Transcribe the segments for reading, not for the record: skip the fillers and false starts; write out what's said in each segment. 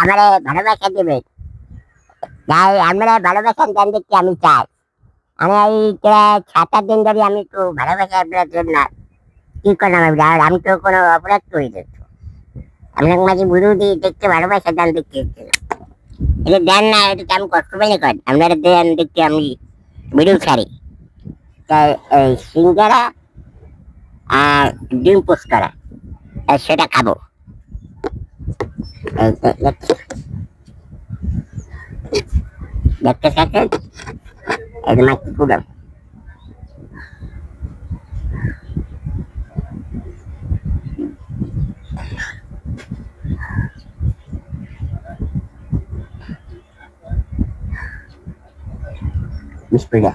আমার ভালোবাসা দেবে, তাই আমরা ভালোবাসার গান দেখতে আমি চাই। আমি এই 7-8 দিন ধরে আমি একটু ভালোবাসা আপনার জন্য কি করলাম, আমি তো কোনো অপরাধ করি দেখছো, আপনার মাঝে বুড়ো দিয়ে দেখতে ভালোবাসা গান দেখতে এসেছিলাম। এটা দেন না, এটা আমি কষ্ট পেলে কর, আপনারা দেন দেখতে আমি ভিডিও ছাড়ি। তাই এই সিঙ্গারা আর ডিম পোস্ট করা সেটা খাবো। দেখতে থাকেন, একদম পুরো বিস্কুট।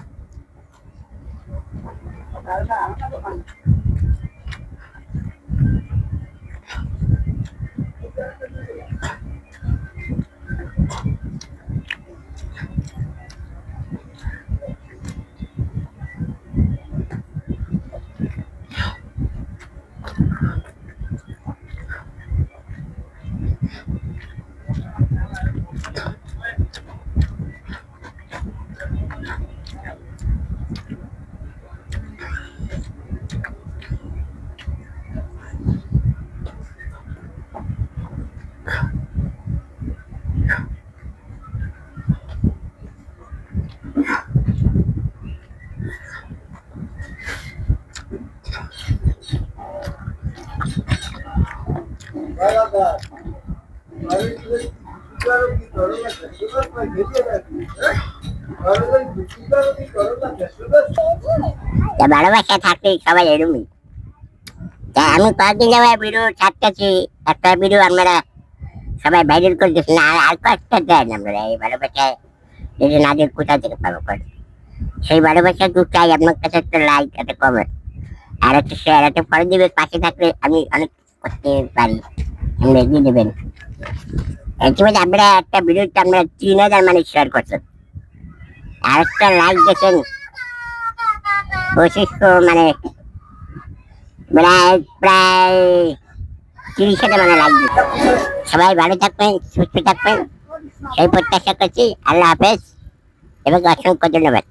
ভালোবাসা থাকলে সবাই এরমই। তা আমি কয়েকদিন যাওয়া ভিডিও ছাড়তেছি, একটা ভিডিও আমরা সবাই ভাইরাল করতেছি না, আর কয়েকটা দেন আমরা এই ভালোবাসায় যদি না দিয়ে কোথা থেকে পাবো করে, সেই ভালোবাসা দু চাই আপনার কাছে একটা লাইক, একটা কমেন্ট আর একটা শেয়ার, একটা ফলো দিবে, পাশে থাকলে আমি অনেক করতে পারি, আপনি এগিয়ে দেবেন। ইতিমধ্যে আমরা একটা ভিডিওতে আমরা 3000 মানুষ শেয়ার করছেন, আর একটা লাইক দেখেন 2500, মানে প্রায় প্রায় 30,000 মানে লাইক দিচ্ছে। সবাই ভালো থাকবেন, সুস্থ থাকবেন, সেই প্রত্যাশা করছি। আল্লাহ হাফেজ এবং অসংখ্য ধন্যবাদ।